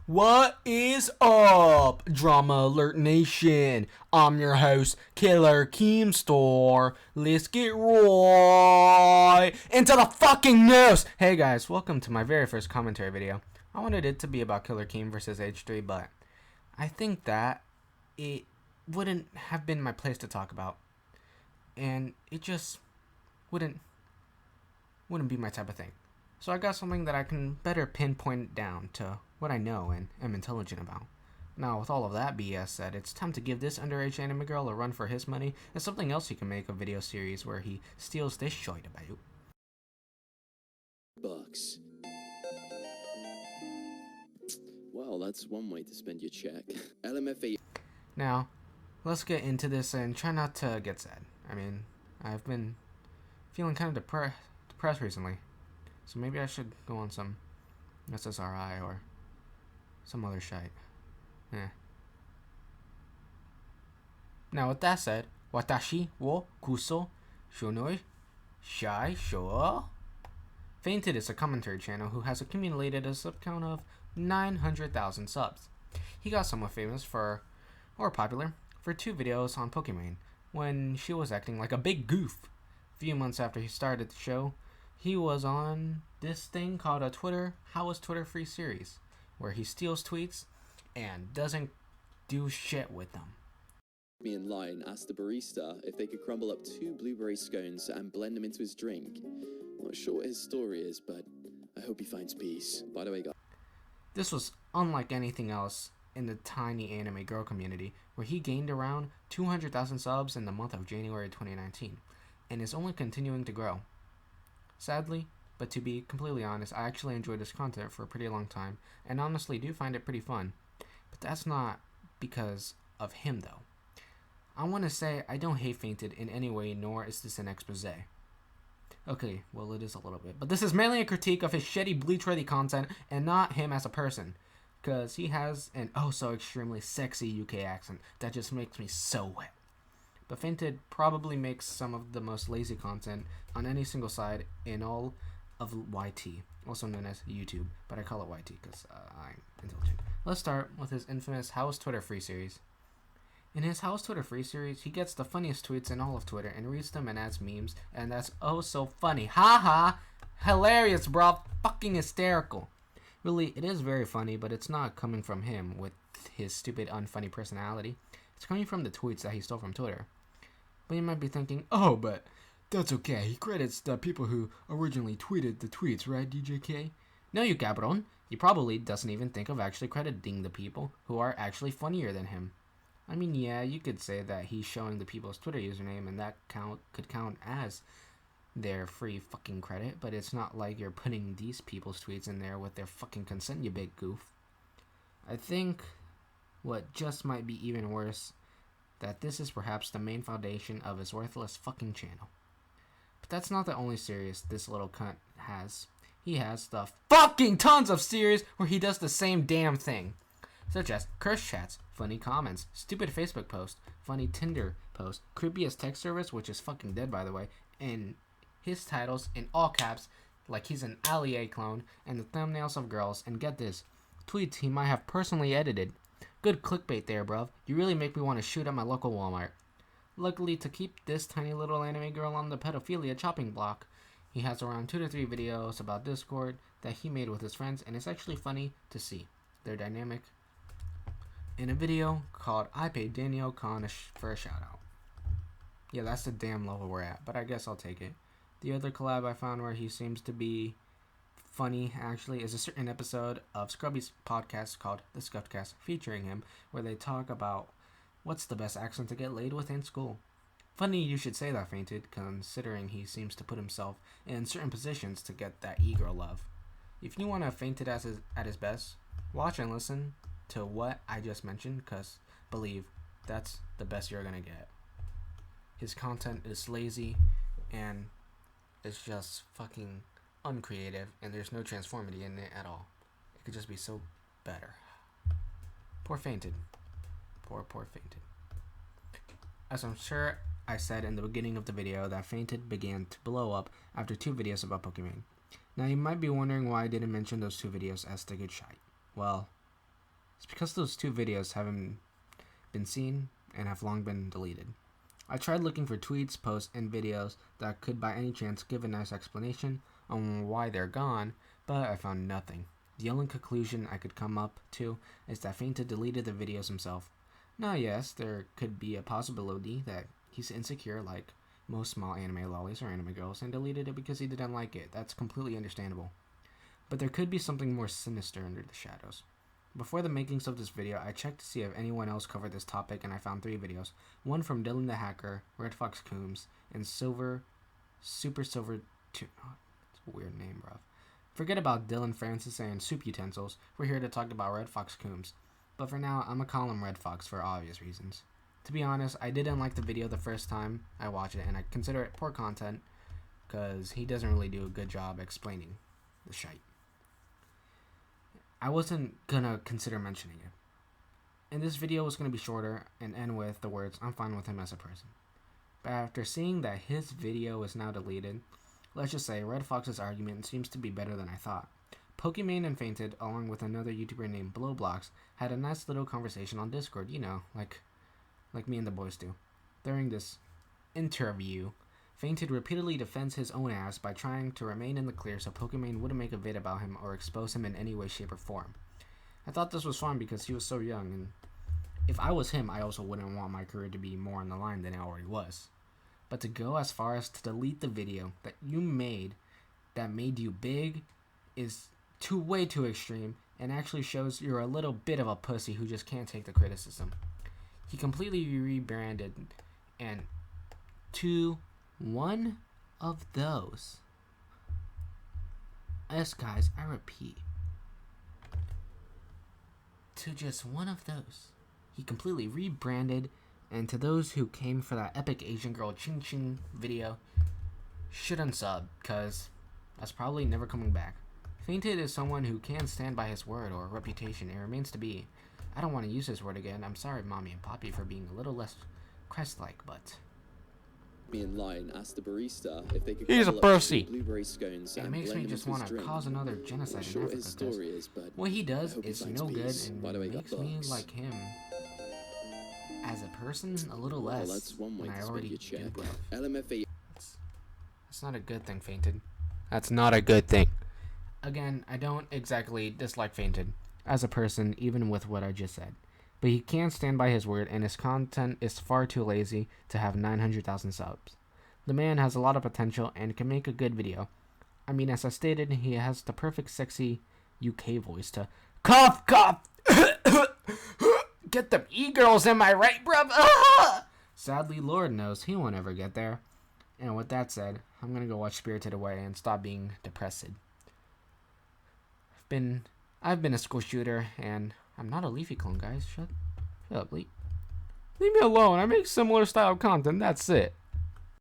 What is up, Drama Alert Nation? I'm your host, Killer Keemstar. Let's get right into the fucking news. Hey guys, welcome to my very first commentary video. I wanted it to be about Killer Keem versus H3, but I think that it wouldn't have been my place to talk about, and it just wouldn't be my type of thing. So I got something that I can better pinpoint down to what I know and am intelligent about. Now, with all of that BS said, it's time to give this underage anime girl a run for his money and something else he can make a video series where he steals this shit about. Bucks. Well, that's one way to spend your check. LMFA. Now, let's get into this and try not to get sad. I mean, I've been feeling kind of depressed recently. So maybe I should go on some SSRI or some other shite. Now with that said, watashi wo kuso shonoi shai sho. Fainted is a commentary channel who has accumulated a sub count of 900,000 subs. He got somewhat famous popular for 2 videos on Pokemon when she was acting like a big goof. A few months after he started the show, he was on this thing called a How is Twitter Free series, where he steals tweets and doesn't do shit with them. Me in line asked the barista if they could crumble up 2 blueberry scones and blend them into his drink. Not sure what his story is, but I hope he finds peace. By the way, guys. This was unlike anything else in the tiny anime girl community, where he gained around 200,000 subs in the month of January 2019, and is only continuing to grow. Sadly, but to be completely honest, I actually enjoyed his content for a pretty long time, and honestly do find it pretty fun. But that's not because of him though. I want to say I don't hate Fainted in any way, nor is this an expose. Okay, well it is a little bit, but this is mainly a critique of his shitty Bleach-worthy content and not him as a person. Because he has an oh so extremely sexy UK accent that just makes me so wet. But Fainted probably makes some of the most lazy content on any single side in all of YT, also known as YouTube, but I call it YT because I'm intelligent. Let's start with his infamous How is Twitter Free series. In his How is Twitter Free series, he gets the funniest tweets in all of Twitter and reads them and adds memes, and that's oh so funny. Haha! Hilarious, bro. Fucking hysterical. Really, it is very funny, but it's not coming from him with his stupid, unfunny personality. It's coming from the tweets that he stole from Twitter. But you might be thinking, oh, but that's okay. He credits the people who originally tweeted the tweets, right, DJK? No, you cabron. He probably doesn't even think of actually crediting the people who are actually funnier than him. I mean, yeah, you could say that he's showing the people's Twitter username, and that could count as their free fucking credit, but it's not like you're putting these people's tweets in there with their fucking consent, you big goof. I think what just might be even worse, that this is perhaps the main foundation of his worthless fucking channel. But that's not the only series this little cunt has. He has the fucking tons of series where he does the same damn thing. Such as curse chats, funny comments, stupid Facebook posts, funny Tinder posts, creepiest text service, which is fucking dead by the way, and his titles in all caps like he's an Ali clone, and the thumbnails of girls, and get this, tweets he might have personally edited. Good clickbait there, bruv. You really make me want to shoot at my local Walmart. Luckily, to keep this tiny little anime girl on the pedophilia chopping block, he has around 2 to 3 videos about Discord that he made with his friends, and it's actually funny to see their dynamic. In a video called I Paid Daniel Khan for a shout out. Yeah, that's the damn level we're at, but I guess I'll take it. The other collab I found where he seems to be funny actually is a certain episode of Scrubby's podcast called The Scuffedcast featuring him, where they talk about what's the best accent to get laid with in school. Funny you should say that, Fainted, considering he seems to put himself in certain positions to get that e-girl love. If you want to Fainted at his best, watch and listen to what I just mentioned, because believe that's the best you're gonna get. His content is lazy and it's just fucking uncreative, and there's no transformity in it at all. It could just be so better. Poor Fainted. Poor Fainted. As I'm sure I said in the beginning of the video, that Fainted began to blow up after 2 videos about Pokemon. Now you might be wondering why I didn't mention those 2 videos as the good shite. Well, It's because those 2 videos haven't been seen and have long been deleted. I tried looking for tweets, posts, and videos that could by any chance give a nice explanation on why they're gone, but I found nothing. The only conclusion I could come up to is that Fainted deleted the videos himself. Now yes, there could be a possibility that he's insecure like most small anime lollies or anime girls and deleted it because he didn't like it. That's completely understandable. But there could be something more sinister under the shadows. Before the makings of this video, I checked to see if anyone else covered this topic, and I found 3 videos. One from Dylan the Hacker, Red Fox Coombs, and Super Silver 2. Oh, that's a weird name, bro. Forget about Dylan Francis and Soup Utensils. We're here to talk about Red Fox Coombs. But for now, I'm gonna call him Red Fox for obvious reasons. To be honest, I didn't like the video the first time I watched it, and I consider it poor content because he doesn't really do a good job explaining the shite. I wasn't gonna consider mentioning it. And this video was gonna be shorter and end with the words, I'm fine with him as a person. But after seeing that his video is now deleted, let's just say Red Fox's argument seems to be better than I thought. Pokimane and Fainted, along with another YouTuber named Blowblocks, had a nice little conversation on Discord, like me and the boys do. During this interview, Fainted repeatedly defends his own ass by trying to remain in the clear so Pokimane wouldn't make a vid about him or expose him in any way, shape, or form. I thought this was fun because he was so young, and if I was him, I also wouldn't want my career to be more on the line than it already was. But to go as far as to delete the video that you made that made you big is way too extreme and actually shows you're a little bit of a pussy who just can't take the criticism. He completely rebranded, and one of those. Yes, guys, I repeat. To just one of those. He completely rebranded, and to those who came for that epic Asian girl Ching Ching video, should unsub, because that's probably never coming back. Fainted is someone who can stand by his word or reputation. It remains to be. I don't want to use this word again. I'm sorry, Mommy and Poppy, for being a little less Christ-like, but... Me in line asked the barista if they could He's a crumble up pussy. blueberry scones It and makes blend me them just into want his to drink. cause another I'm genocide not in sure what Africa, his 'cause story is, but what he does I hope he is finds no good peace. and By the way, makes got me bugs. like him as a person a little Well, less that's one way than I to spend already your do. check. Bro. LMFA. That's not a good thing, Fainted. That's not a good thing. Again, I don't exactly dislike Fainted as a person, even with what I just said. But he can't stand by his word, and his content is far too lazy to have 900,000 subs. The man has a lot of potential and can make a good video. I mean, as I stated, he has the perfect sexy UK voice to cough, cough, get them e-girls, am I right, bruv? Sadly, Lord knows he won't ever get there. And with that said, I'm gonna go watch Spirited Away and stop being depressed. I've been a school shooter, and I'm not a Leafy clone, guys. Shut up, Leaf. Leave me alone. I make similar style content. That's it.